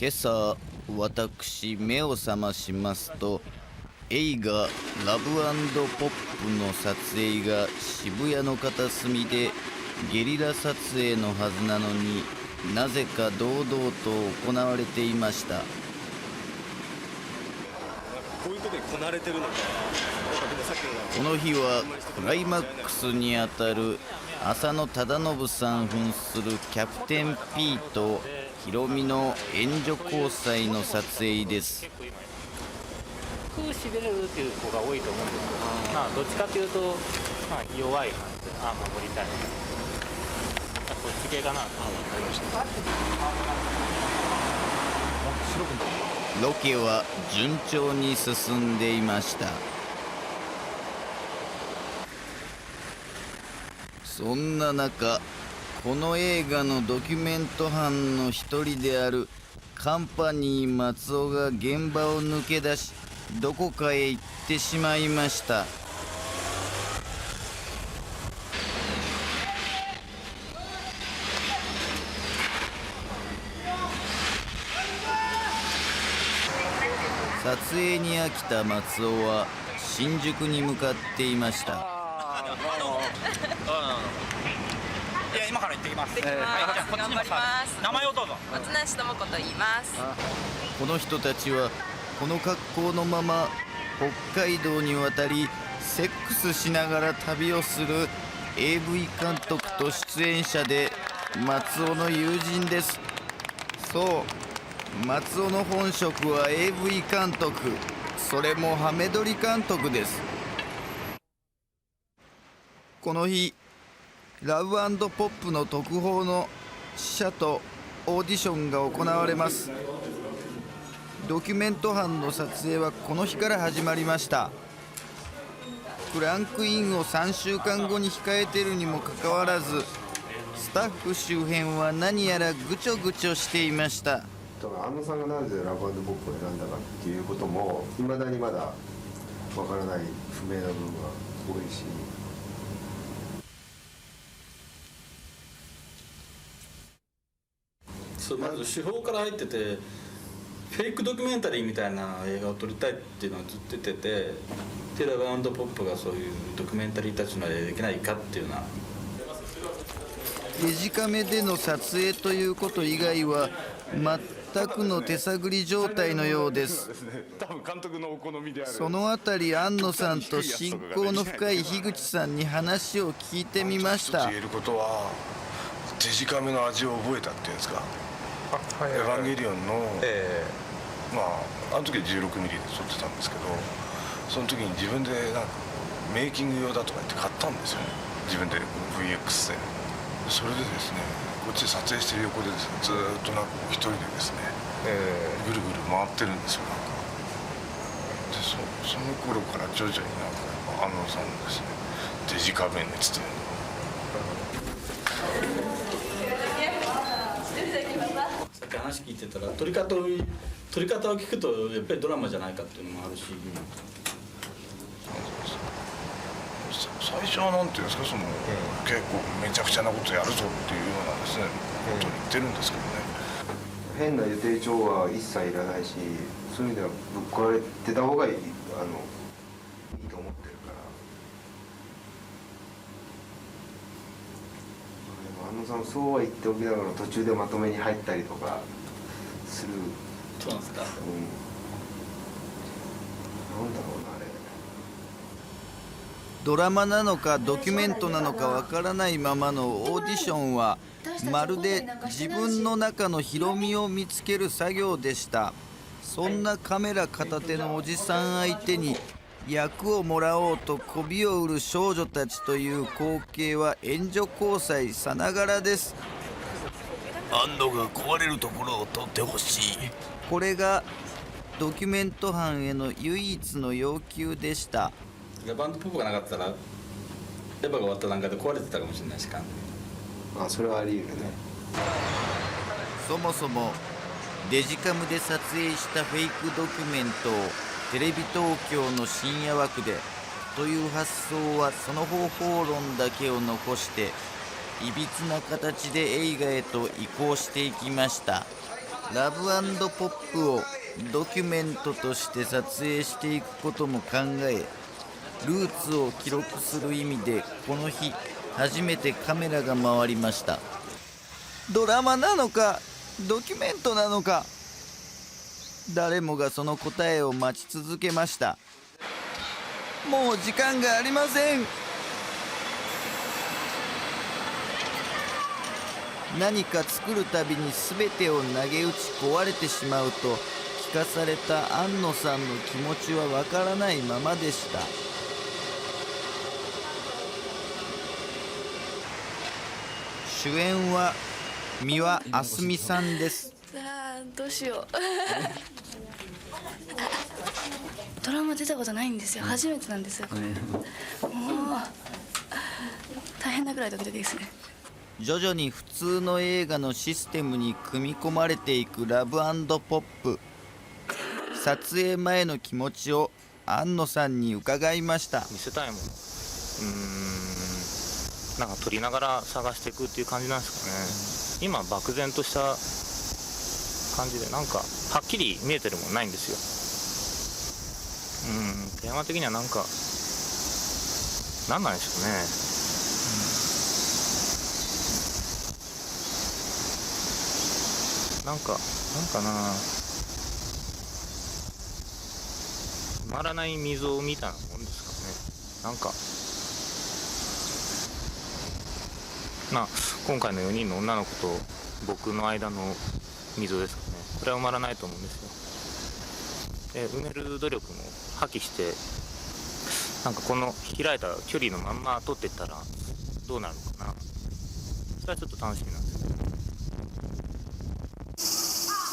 今朝私目を覚ましますと、映画ラブ&ポップの撮影が渋谷の片隅でゲリラ撮影のはずなのに、なぜか堂々と行われていました。こういうとこにこなれてるのか。この日はクライマックスにあたる浅野忠信さん扮するキャプテン P とヒロミの援助交際の撮影です。空しびれるっていう子が多いと思うんですけど、どっちかというと、弱い感じで守りたいそっち系かなと思いました。ロケは順調に進んでいました。そんな中、この映画のドキュメント班の一人であるカンパニー松尾が現場を抜け出し、どこかへ行ってしまいました。撮影に飽きた松尾は新宿に向かっていました。いや、今から行ってきます。頑張ります。名前をどうぞ。松梨智子と言います。この人たちはこの格好のまま北海道に渡り、セックスしながら旅をする AV 監督と出演者で、松尾の友人です。そう、松尾の本職は AV 監督、それもハメ撮り監督です。この日、ラブ&ポップの特報の試写とオーディションが行われます。ドキュメント班の撮影はこの日から始まりました。クランクインを3週間後に控えているにもかかわらず、スタッフ周辺は何やらぐちょぐちょしていました。安野さんがなぜラブ&ポップを選んだかっていうこともいまだにまだわからない不明な部分が多いし、まず手法から入ってて、フェイクドキュメンタリーみたいな映画を撮りたいっていうのはずっと言ってて、でラブ&ポップがそういうドキュメンタリーたちのでできないかっていうのは。デジカメでの撮影ということ以外は全くの手探り状態のようです。そのあたり安野さんと親交の深い樋口さんに話を聞いてみました。言えることはデジカメの味を覚えたっていうんですか。エヴァンゲリオンの、あの時は16ミリで撮ってたんですけど、その時に自分でなんかメイキング用だとか言って買ったんですよね、自分で VX で。それでですね、こっちで撮影してる横でですね、ずーっとなんか一人でですね、ぐるぐる回ってるんですよ。なんかでその頃から徐々になんか安野さんのですね、デジカメ熱というのさっき話聞いてたら、撮り方を聞くとやっぱりドラマじゃないかっていうのもあるし、最初はなんていうんですか、結構めちゃくちゃなことやるぞっていうようなですね、ことに言ってるんですけどね。変な予定調和は一切いらないし、そういう意味ではぶっ壊れてた方がいいと思ってるから。でも安野さんそうは言っておきながら途中でまとめに入ったりとかする。そうなんですか。なんだろうな、あれ。ドラマなのかドキュメントなのかわからないままのオーディションは、まるで自分の中のヒロミを見つける作業でした。そんなカメラ片手のおじさん相手に役をもらおうと媚びを売る少女たちという光景は援助交際さながらです。安野が壊れるところを撮ってほしい。これがドキュメント班への唯一の要求でした。ラブ&ポップがなかったら、エヴァが終わった段階で壊れてたかもしれないしか。それはあり得るね。そもそもデジカムで撮影したフェイクドキュメントをテレビ東京の深夜枠でという発想は、その方法論だけを残していびつな形で映画へと移行していきました。ラブ&ポップをドキュメントとして撮影していくことも考え、ルーツを記録する意味でこの日初めてカメラが回りました。ドラマなのかドキュメントなのか、誰もがその答えを待ち続けました。もう時間がありません。何か作るたびに全てを投げ打ち壊れてしまうと聞かされた庵野さんの気持ちはわからないままでした。主演は三輪明日美さんです。どうしようドラマ出たことないんですよ。初めてなんですよ。もう大変なぐらいドキドキですね。徐々に普通の映画のシステムに組み込まれていくラブ&ポップ。撮影前の気持ちを庵野さんに伺いました。見せたいもの、なんか撮りながら探していくっていう感じなんですかね。今漠然とした感じでなんかはっきり見えてるもんないんですよ。テーマ的にはなんか何なんでしょうね。なんかな、止まらない溝みたいなもんですかね。なんか今回の4人の女の子と僕の間の溝ですかね。これは埋まらないと思うんですよ。で埋める努力も破棄して、なんかこの開いた距離のまんま取っていったらどうなるのかな。それはちょっと楽しみなんですけど。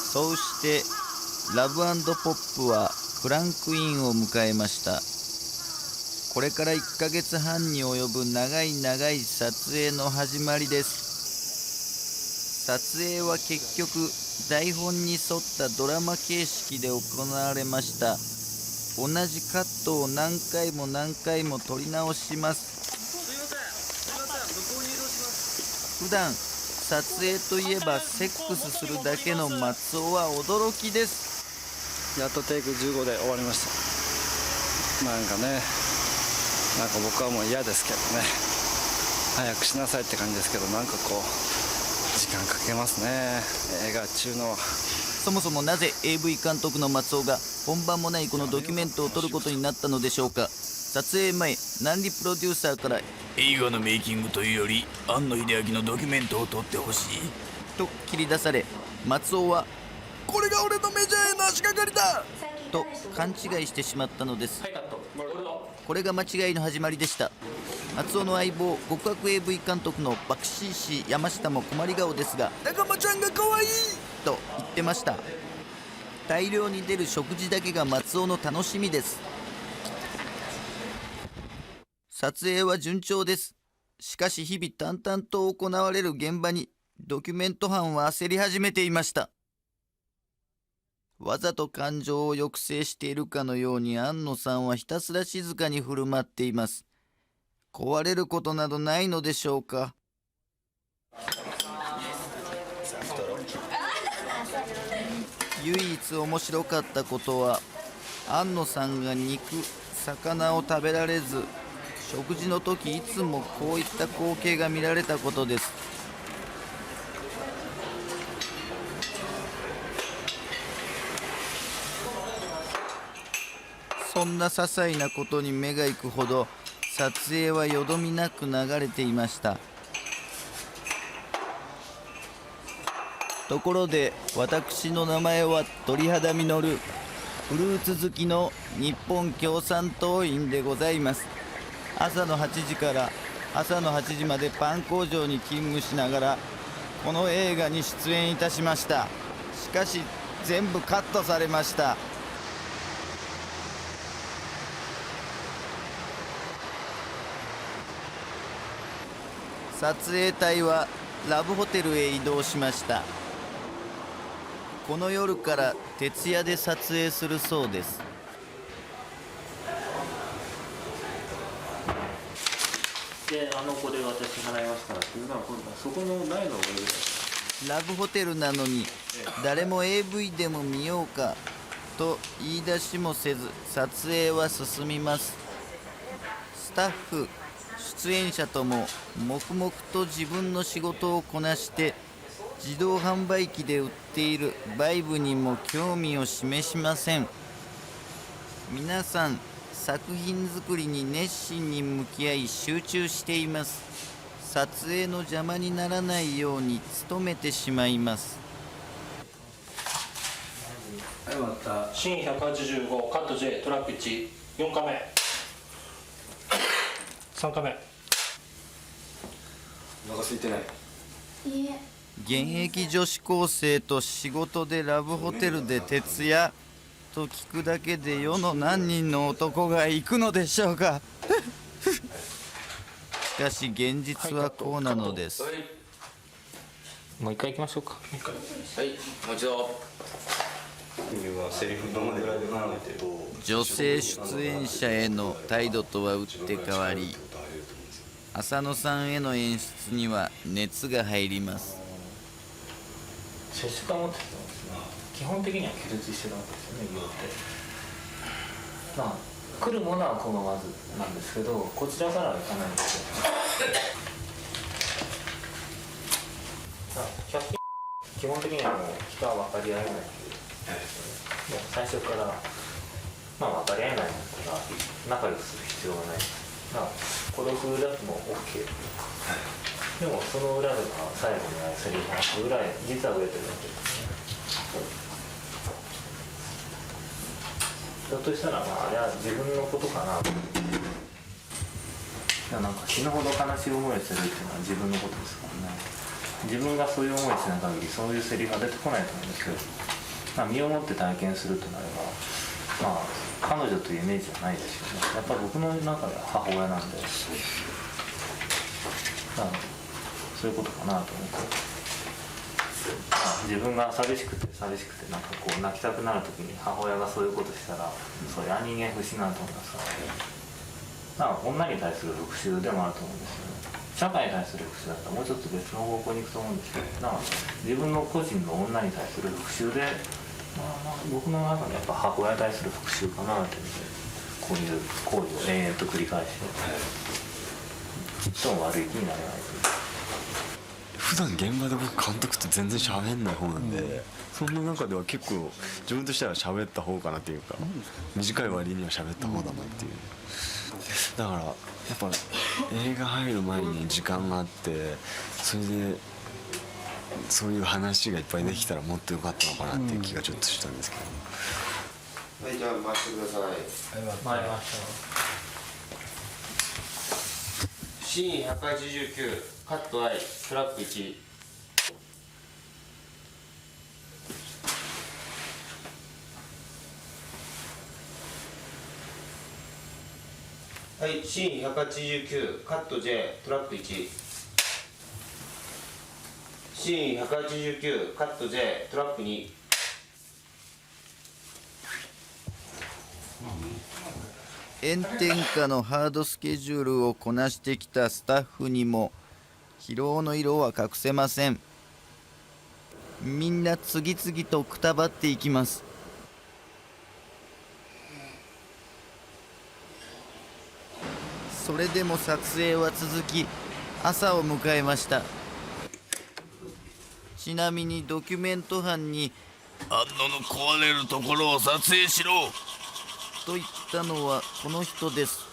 そうしてラブ&ポップはクランクインを迎えました。これから1ヶ月半に及ぶ長い撮影の始まりです。撮影は結局台本に沿ったドラマ形式で行われました。同じカットを何回も撮り直します。普段撮影といえばセックスするだけの松尾は驚きです。やっとテイク15で終わりました。なんか僕はもう嫌ですけどね。早くしなさいって感じですけど、なんかこう時間かけますね、映画中の。そもそもなぜ AV 監督の松尾が本番もないこのドキュメントを撮ることになったのでしょうか。撮影前、南里プロデューサーから映画のメイキングというより庵野秀明のドキュメントを撮ってほしいと切り出され、松尾はこれが俺のメジャーへの足がかりだと勘違いしてしまったのです。これが間違いの始まりでした。松尾の相棒、極悪 AV 監督のバクシー氏山下も困り顔ですが、仲間ちゃんが可愛いと言ってました。大量に出る食事だけが松尾の楽しみです。撮影は順調です。しかし日々淡々と行われる現場にドキュメント班は焦り始めていました。わざと感情を抑制しているかのように庵野さんはひたすら静かに振る舞っています。壊れることなどないのでしょうか。唯一面白かったことは、庵野さんが肉、魚を食べられず、食事の時いつもこういった光景が見られたことです。そんな些細なことに目が行くほど撮影はよどみなく流れていました。ところで私の名前は鳥肌実フルーツ好きの日本共産党員でございます。朝の8時から朝の8時までパン工場に勤務しながらこの映画に出演いたしました。しかし全部カットされました。撮影隊はラブホテルへ移動しました。この夜から徹夜で撮影するそうです。で、これ私払いますからっていうのは、今度はそこの台の上でラブホテルなのに誰も AV でも見ようかと言い出しもせず撮影は進みます。スタッフ出演者とも黙々と自分の仕事をこなして自動販売機で売っているバイブにも興味を示しません。皆さん作品作りに熱心に向き合い集中しています。撮影の邪魔にならないように努めてしまいます。シーン185カット J トラック1、4カメ3カメ。お腹空いてない？いいえ。現役女子高生と仕事でラブホテルで徹夜と聞くだけで世の何人の男が行くのでしょうか。しかし現実はこうなのです。もう一回行きましょうか。はい、もう一度。セリフどのぐらいで考えてる？女性出演者への態度とは打って変わり、浅野さんへの演出には熱が入ります。接触は持っててもですね、基本的には記述してるわけですよね、言うて。まあ来るものはこのまずなんですけど、こちらからはいかないんですよ。100均基本的にはもう人は分かり合えないっていう、もう最初からまあ分かり合えないんだったら仲良くする必要がない。だから孤独だとも OK。でもその裏では最後にセリフが裏へ実は植えてるわけですね。ひょっとしたらまああれは自分のことかなと。いやなんか死ぬほど悲しい思いをするっていうのは自分のことですからね。自分がそういう思いしない限りそういうセリフは出てこないと思うんですけど、まあ、身をもって体験するとなれば、まあ彼女というイメージはないですよね。やっぱり僕の中では母親なんで、そういうことかなと思って、まあ、自分が寂しくてなんかこう泣きたくなる時に母親がそういうことしたら、それは人間不信なと思いますから、まあ、女に対する復讐でもあると思うんですよね。社会に対する復讐だったらもうちょっと別の方向に行くと思うんですけど、だから自分の個人の女に対する復讐で、まあ僕の中でやっぱ母親に対する復讐かなというので、こういう行為を延々と繰り返してちっとも悪い気にならないという。普段現場で僕監督と全然喋んない方なんで、そんな中では結構自分としては喋った方かなっていうか、短い割には喋った方だなっていう。だからやっぱ映画入る前に時間があって、それでそういう話がいっぱいできたらもっと良かったのかなっていう気がちょっとしたんですけど。はい、じゃあ待ってください。参りました。シーン189カット I トラック1。はい、シーン189カット J トラック1。シーン189カット J トラック2。炎天下のハードスケジュールをこなしてきたスタッフにも疲労の色は隠せません。みんな次々とくたばっていきます。それでも撮影は続き、朝を迎えました。ちなみにドキュメント班に「あんのの壊れるところを撮影しろ」と言ったのはこの人です。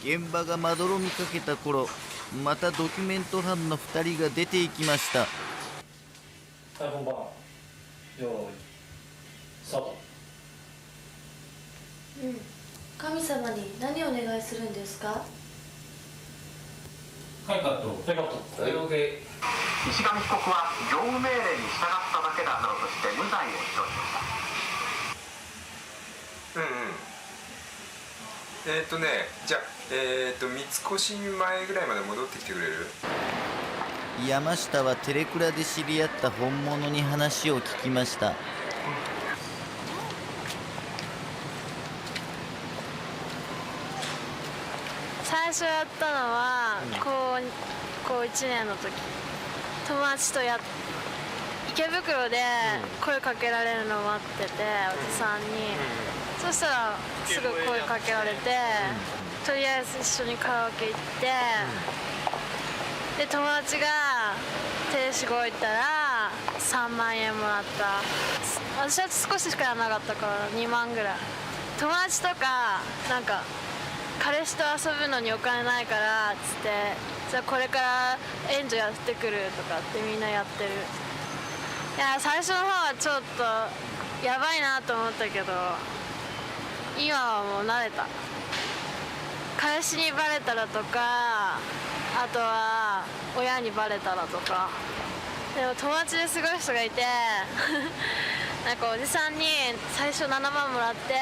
現場がまどろみかけた頃、またドキュメント班の2人が出ていきました。はい本番用意スタート。神様に何をお願いするんですか？はいカット。はいカット。はい OK。石上被告は業務命令に従っただけだなどとして無罪を主張しました。じゃあ三越前ぐらいまで戻ってきてくれる？山下はテレクラで知り合った本物に話を聞きました。最初やったのは高1年の時、友達と池袋で声かけられるのを待ってて、おじさんに、そしたらすぐ声かけられて、とりあえず一緒にカラオケ行って、で友達が停止後行ったら3万円もらった。私は少ししかやらなかったから2万ぐらい。友達とかなんか彼氏と遊ぶのにお金ないからっつって、じゃあこれから援助やってくるとかってみんなやってる。いや最初の方はちょっとやばいなと思ったけど、今はもう慣れた。彼氏にバレたらとか、あとは親にバレたらとか。でも友達ですごい人がいてなんかおじさんに最初7万もらって、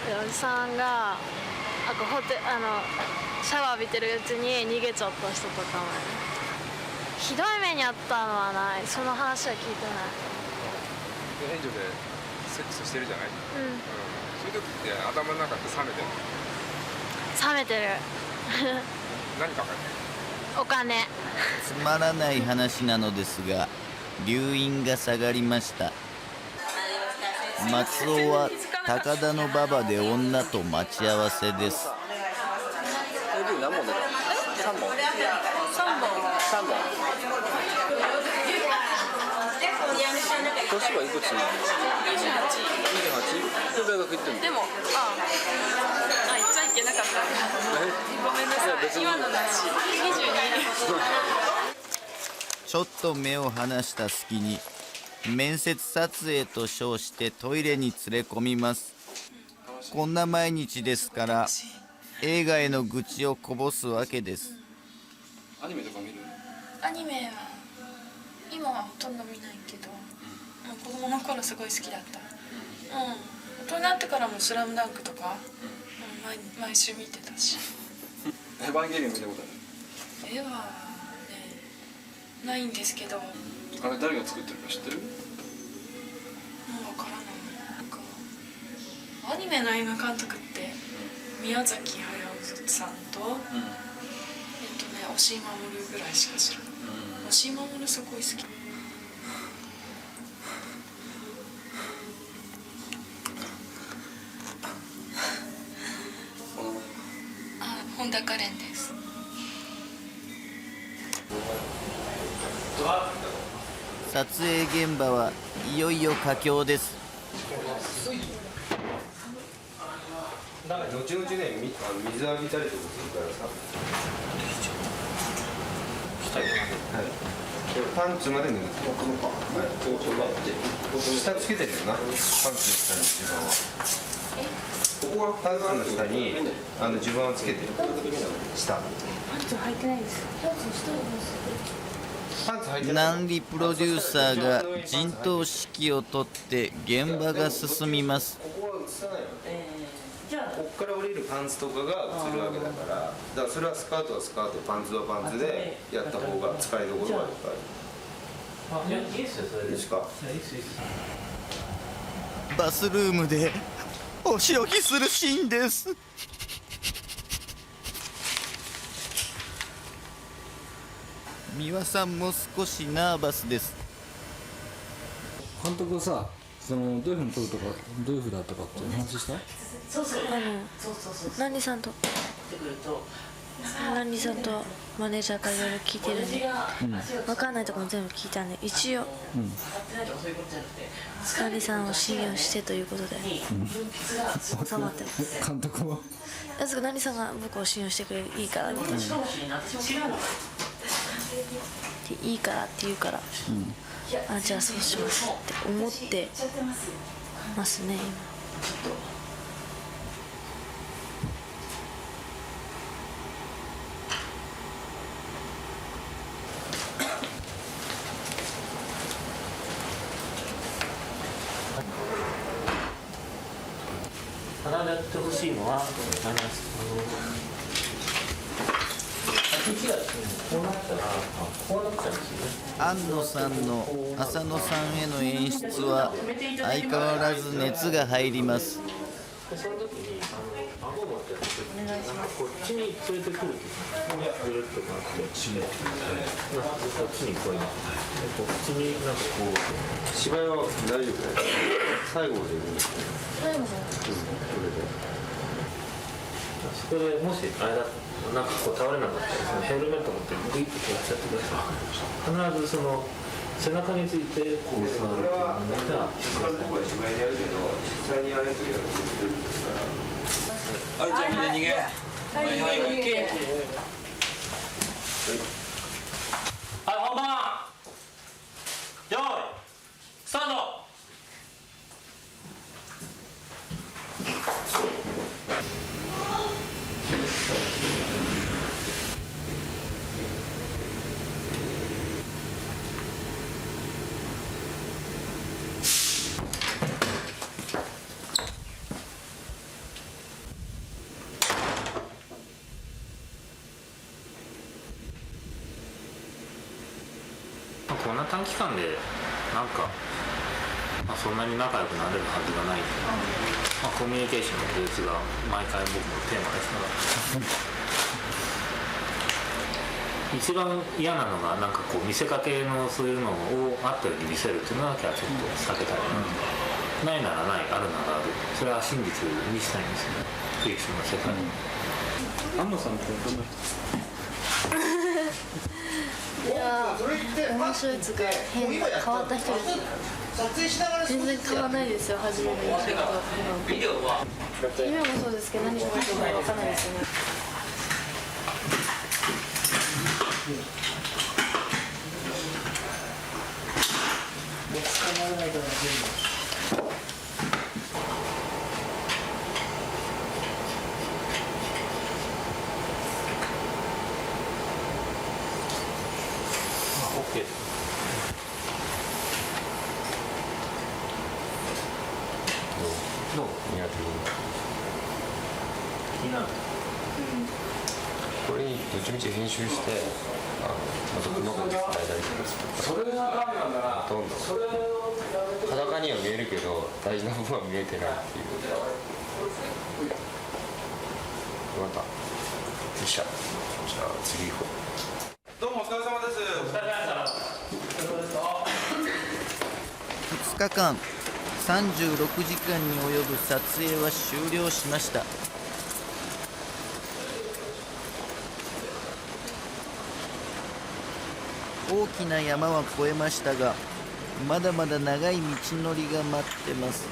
でおじさんがシャワー浴びてるうちに逃げちゃった人とかもひどい目にあったのはない。その話は聞いてない。援助でセックスしてるじゃない？そういう時って頭の中って冷めてる？冷めてる何かかる？お金。つまらない話なのですが、留飲が下がりました。松尾は高田の馬場で女と待ち合わせです。何本出た？3本。3本。年はいくつ？ 28。大学行ってんの？でも言っちゃいけなかった。ごめんなさい。今のなし。22。ちょっと目を離した隙に面接撮影と称してトイレに連れ込みます。こんな毎日ですから映画への愚痴をこぼすわけです。アニメとか見る？アニメは今はほとんど見ないけど、子供の頃すごい好きだった。大人になってからもスラムダンクとか、毎週見てたし。エヴァンゲリオン見たことある？絵はねないんですけど。あれ誰が作ってるか知ってる？もうわからない。アニメの映画監督って宮崎駿さんと、押井守ぐらいしか知らない。押井守すごい好き。本田カレンです。撮影現場はいよいよ佳境です。後々ね、水浴びたりとかするからさ。パンツまで脱ぐ。下つけてるよな。パンツの下に襦袢は。ここはパンツの下に襦袢をつけてる。下。パンツ履いてないです。パンツ下に南里プロデューサーが陣頭指揮を取って現場が進みます。ここは映さないわけ。ここから降りるパンツとかが映るわけだから、それはスカートはスカート、パンツはパンツでやった方が使いどころがいっぱいある。いいですよ、それで。いいですか。バスルームでお仕置きするシーンです。三輪さんも少しナーバスです。監督はさ、どういうふうに撮るとか、どういうふうだったかって話した？そう。何さんと。ってくるとランさんとマネージャーからいろいろ聞いてるんで、分かんないところも全部聞いたんで、一応、ランさんを信用してということで、収まってます。監督はランさんが僕を信用してくれる、いいからみたいな、いいからって言うから、あ、じゃあそうしますって思ってますね、今。鼻でやってほしいのは安野さんの浅野さんへの演出は相変わらず熱が入ります。その時に顎を持ってる時にこっちに連れてくるぐるっと回ってこっちにこうこっちになんかこう芝居は大丈夫だよ。最後までいるんですね。最後まで。そこでもしあれだなんかこう倒れなかったらそのヘルメット持ってグイッとやっちゃってください。必ずその背中についてこう座るっていうのがはい、じゃあみんな逃げ。はい、はい、はい。本番用意スタート。こんな短期間でなんか、そんなに仲良くなれるはずがない、コミュニケーションの技術が毎回僕のテーマですから一番嫌なのがなんかこう見せかけのそういうのをあったように見せるっていうのだけはちょっと避けたいな、ないならない、あるならある、それは真実にしたいんですよね、フィクションの世界に。安野さんってどんな人？いやー、面白いつか変わった人です。全然変わらないですよ、初めの印象と今もそうですけど、何が起きてるか分からないですよね。捕まらないから全部どう？苦手気になる。これにどっちみち編集してまた細かく伝えたりとかする。それがダメなんだな。どんどん裸には見えるけど大事な部分は見えてないっていう。またよっしゃ。じゃあ次行こう。どうもお疲れ様です。お疲れ様2日間36時間に及ぶ撮影は終了しました。大きな山は越えましたが、まだまだ長い道のりが待ってます。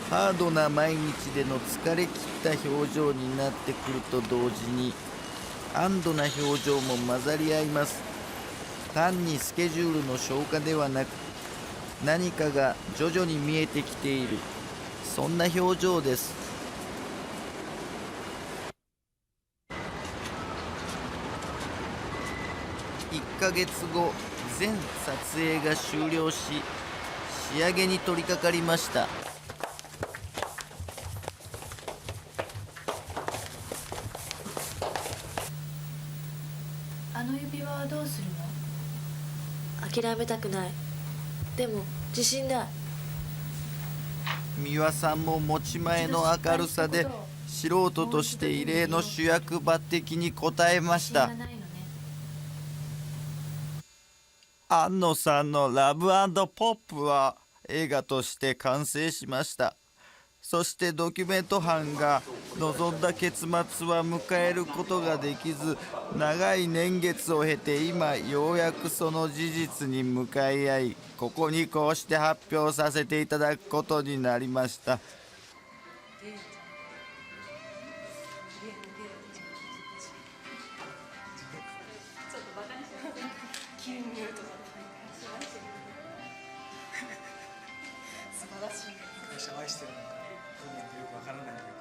ハードな毎日での疲れ切った表情になってくると同時に安堵な表情も混ざり合います。単にスケジュールの消化ではなく、何かが徐々に見えてきている、そんな表情です。1ヶ月後、全撮影が終了し、仕上げに取り掛かりました。あの指輪はどうするの？諦めたくない。でも自信だ。美輪さんも持ち前の明るさで素人として異例の主役抜擢に応えました。安野さんのラブ&ポップは映画として完成しました。そしてドキュメント班が望んだ結末は迎えることができず、長い年月を経て今ようやくその事実に向かい合い、ここにこうして発表させていただくことになりました。会社を愛してるのかどうなんてよくわからないんだけど。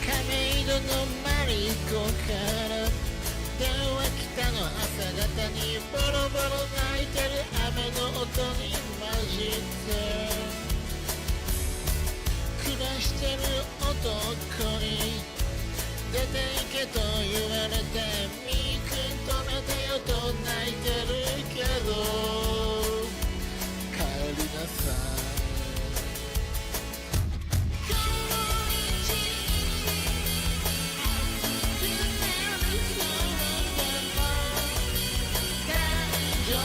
亀戸のマリコから電話来たの朝方にボロボロ泣いてる雨の音に混じって暮らしてる男に出て行けと言われてミー君止めてよと泣いてるけど帰りなさい情報